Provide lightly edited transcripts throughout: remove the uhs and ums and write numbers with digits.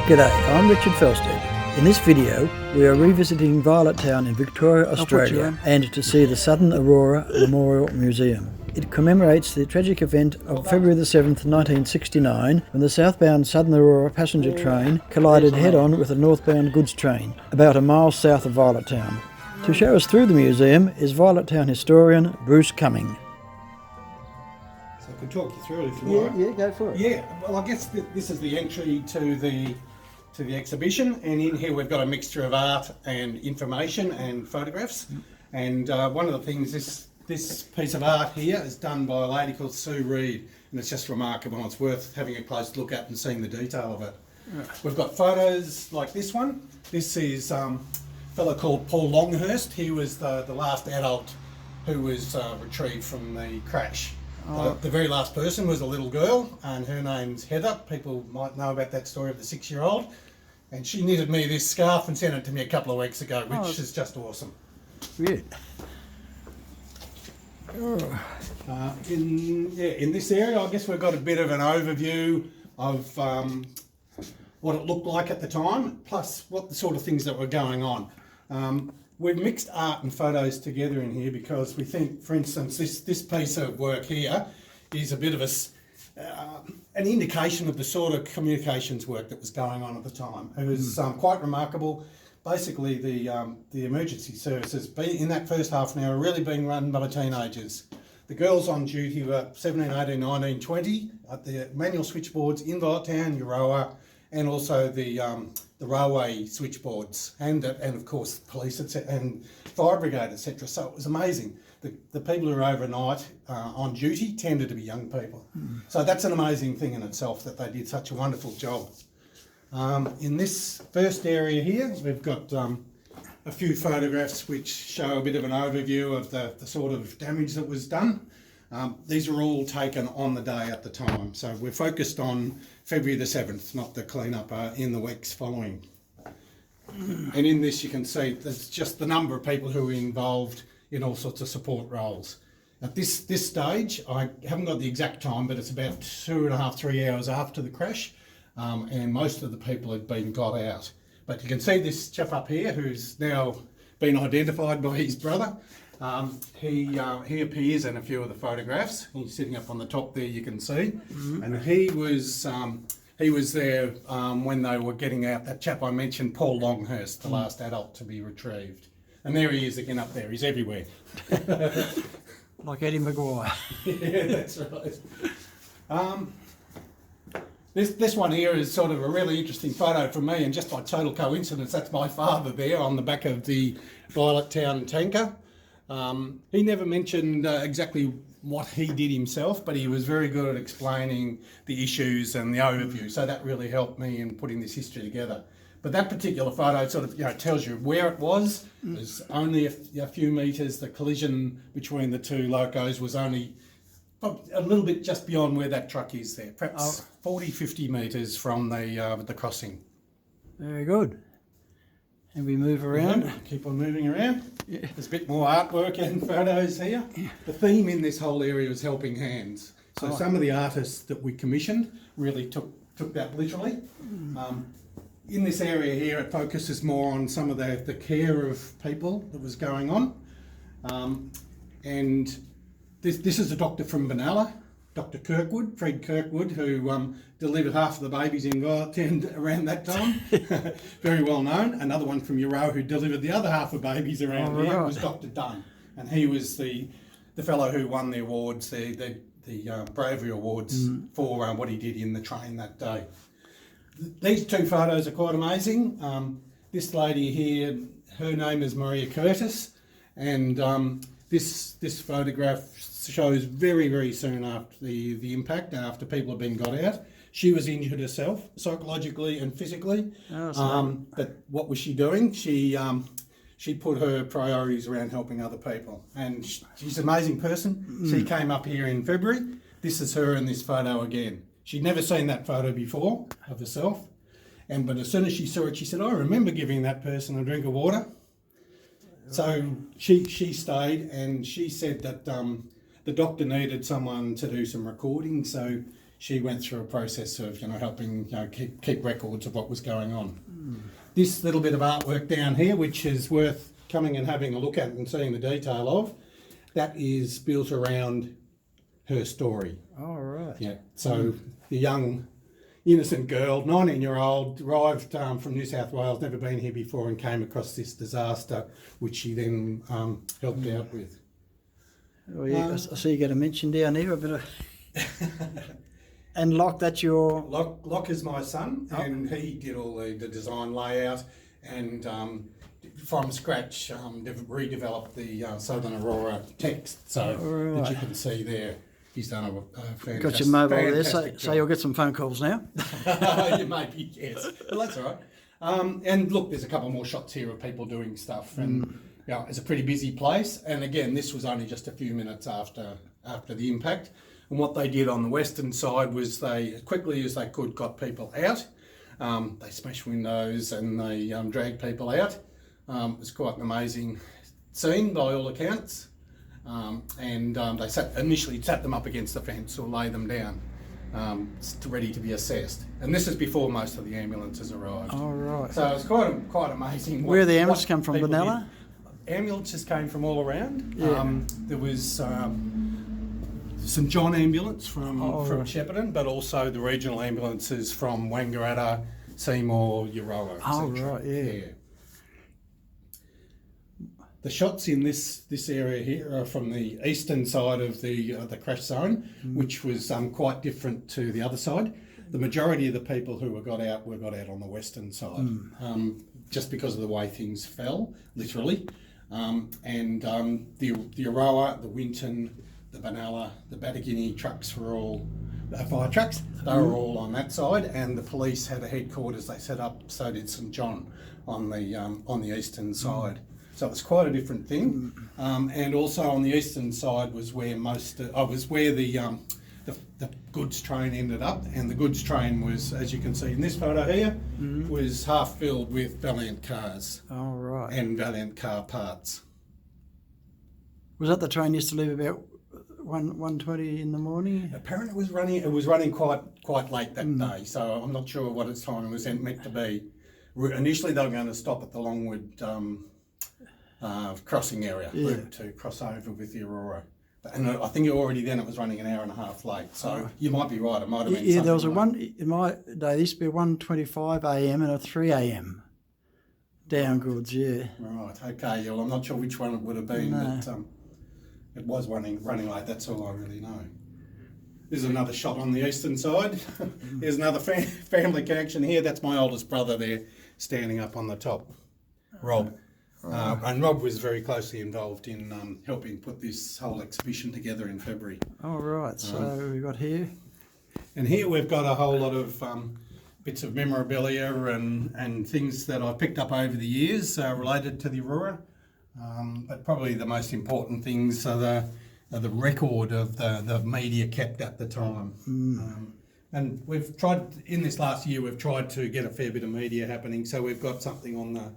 G'day, I'm Richard Felstead. In this video, we are revisiting Violet Town in Victoria, Australia, and to see the Southern Aurora Memorial Museum. It commemorates the tragic event of February the 7th, 1969, when the southbound Southern Aurora passenger train collided head-on with a northbound goods train, about a mile south of Violet Town. To show us through the museum is Violet Town historian Bruce Cumming. I could talk you through it if you like. Yeah, go for it. Yeah, well, I guess this is the entry to the exhibition, and in here we've got a mixture of art and information and photographs. And one of the things, this piece of art here is done by a lady called Sue Reed, and it's just remarkable, and it's worth having a close look at and seeing the detail of it. Yeah. We've got photos like this one. This is a fellow called Paul Longhurst. He was the last adult who was retrieved from the crash. The very last person was a little girl, and her name's Heather. People might know about that story of the 6-year-old. And she knitted me this scarf and sent it to me a couple of weeks ago, which is just awesome. Good. In this area, I guess we've got a bit of an overview of what it looked like at the time, plus what the sort of things that were going on. We've mixed art and photos together in here because we think, for instance, this piece of work here is a bit of an indication of the sort of communications work that was going on at the time. It was quite remarkable. Basically, the emergency services in that first half an hour really being run by teenagers. The girls on duty were 17, 18, 19, 20 at the manual switchboards in Violet Town, Euroa, and also the railway switchboards, and of course police and fire brigade, etc. So it was amazing. The people who were overnight on duty tended to be young people. So that's an amazing thing in itself, that they did such a wonderful job. In this first area here, we've got a few photographs which show a bit of an overview of the sort of damage that was done. These were all taken on the day at the time, so we're focused on February the 7th, not the clean-up in the weeks following. And in this you can see there's just the number of people who were involved in all sorts of support roles. At this stage, I haven't got the exact time, but it's about 2.5, 3 hours after the crash, and most of the people had been got out. But you can see this chap up here who's now been identified by his brother. He appears in a few of the photographs. He's sitting up on the top there, you can see. And he was there when they were getting out that chap I mentioned, Paul Longhurst, the last adult to be retrieved. And there he is again up there. He's everywhere. Like Eddie Maguire. Yeah, that's right. This one here is sort of a really interesting photo from me, and just by total coincidence, that's my father there on the back of the Violet Town tanker. He never mentioned exactly what he did himself, but he was very good at explaining the issues and the overview, so that really helped me in putting this history together. But that particular photo sort of tells you where it was. There's only a few metres. The collision between the two locos was only a little bit just beyond where that truck is there, perhaps 40, 50 metres from the crossing. Very good. And we move around. Keep on moving around. Yeah. There's a bit more artwork and photos here. Yeah. The theme in this whole area is helping hands. So some of the artists that we commissioned really took that literally. In this area here, it focuses more on some of the care of people that was going on. And this is a doctor from Benalla, Dr. Kirkwood, Fred Kirkwood, who delivered half of the babies in Violet Town around that time. Very well known. Another one from Euroa who delivered the other half of babies around here was Dr. Dunn. And he was the fellow who won the awards, the bravery awards for what he did in the train that day. These two photos are quite amazing. This lady here, her name is Maria Curtis, and this photograph shows very, very soon after the impact, after people have been got out. She was injured herself, psychologically and physically. But what was she doing? She put her priorities around helping other people, and she's an amazing person. She came up here in February. This is her in this photo again. She'd never seen that photo before of herself, but as soon as she saw it, she said, "I remember giving that person a drink of water." So she stayed, and she said that the doctor needed someone to do some recording, so she went through a process of, helping, keep records of what was going on. This little bit of artwork down here, which is worth coming and having a look at and seeing the detail of, that is built around her story. Oh, right. Yeah. So the young, innocent girl, 19-year-old, arrived from New South Wales, never been here before, and came across this disaster, which she then helped out with. Oh, yeah, I see you got a mention down here, a bit of... And Locke, that's your... Locke is my son, and he did all the design layout, and from scratch redeveloped the Southern Aurora text, so that you can see there. He's done a fantastic... Got your mobile there, so you'll get some phone calls now. You maybe, yes. Well, that's all right. And look, there's a couple more shots here of people doing stuff, and it's a pretty busy place. And again, this was only just a few minutes after the impact. And what they did on the western side was they, as quickly as they could, got people out. They smashed windows and they dragged people out. It was quite an amazing scene by all accounts. And they initially sat them up against the fence or lay them down, ready to be assessed. And this is before most of the ambulances arrived. Oh, right. So it's quite amazing. Where the ambulances come from, Benalla? Ambulances came from all around. Yeah. There was St John ambulance from Shepparton, but also the regional ambulances from Wangaratta, Seymour, Euroa, Oh, etc. right, yeah. The shots in this area here are from the eastern side of the crash zone, which was quite different to the other side. The majority of the people who were got out on the western side, just because of the way things fell, literally. And the Euroa, the Winton, the Benalla, the Batagini trucks were all fire trucks. They were all on that side, and the police had a headquarters they set up. So did St John on the eastern side. So it was quite a different thing. And also on the eastern side was where the goods train ended up, and the goods train was, as you can see in this photo here, was half filled with Valiant cars. Oh, right. And Valiant car parts. Was that the train used to leave about 1:20 in the morning? Apparently it was running quite late that day, so I'm not sure what its time was meant to be. Initially they were going to stop at the Longwood crossing area route to cross over with the Aurora. And I think already then it was running an hour and a half late, so you might be right, it might have been something there was a like in my day, there used to be a 1:25 a.m. and a 3 a.m. down goods, yeah. Right, okay, well I'm not sure which one it would have been, but it was running late, that's all I really know. There's another shot on the eastern side. There's another family connection here. That's my oldest brother there, standing up on the top, Rob. And Rob was very closely involved in helping put this whole exhibition together in February. Oh, right. So we've got here. And here we've got a whole lot of bits of memorabilia and things that I've picked up over the years related to the Aurora. But probably the most important things are the record of the media kept at the time. And we've tried, in this last year, we've tried to get a fair bit of media happening, so we've got something on the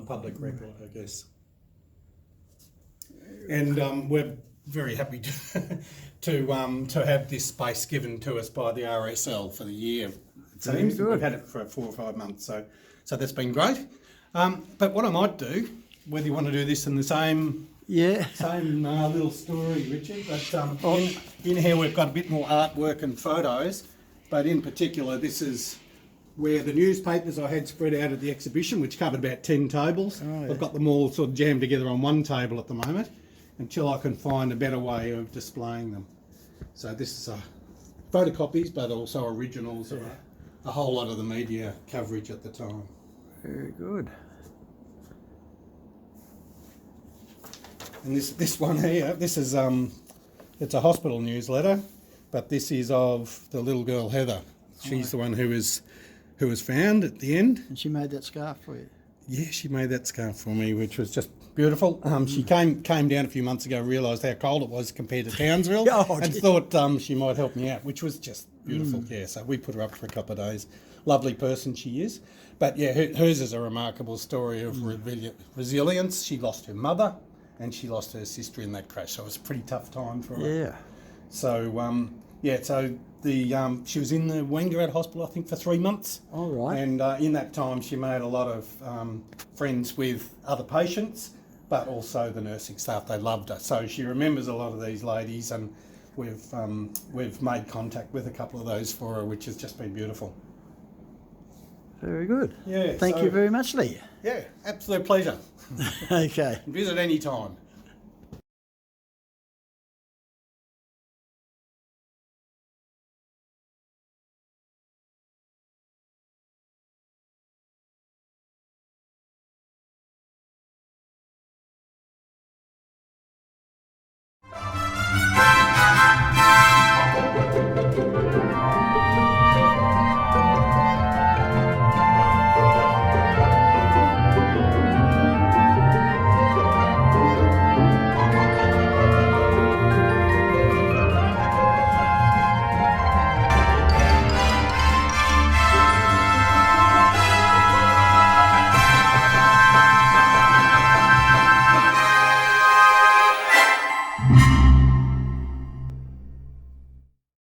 public record, I guess. And we're very happy to have this space given to us by the RSL for the year. It seems we've had it for 4 or 5 months, so that's been great. But what I might do, whether you want to do this in the same little story, Richard, but in here we've got a bit more artwork and photos, but in particular this is where the newspapers I had spread out at the exhibition, which covered about 10 tables. Oh, yeah. I've got them all sort of jammed together on one table at the moment until I can find a better way of displaying them. So this is photocopies, but also originals of a whole lot of the media coverage at the time. Very good. And this one here, this is it's a hospital newsletter, but this is of the little girl Heather. She's the one who was found at the end. And she made that scarf for you? Yeah, she made that scarf for me, which was just beautiful. She came down a few months ago, realised how cold it was compared to Townsville, and thought she might help me out, which was just beautiful. Yeah, so we put her up for a couple of days. Lovely person she is. But yeah, hers is a remarkable story of resilience. She lost her mother and she lost her sister in that crash, so it was a pretty tough time for her. Yeah. So Yeah, so she was in the Wangaratta Hospital, I think, for 3 months. All right. And in that time, she made a lot of friends with other patients, but also the nursing staff. They loved her. So she remembers a lot of these ladies, and we've made contact with a couple of those for her, which has just been beautiful. Very good. Yeah. Thank you very much, Lee. Yeah, absolute pleasure. Okay. Visit any time.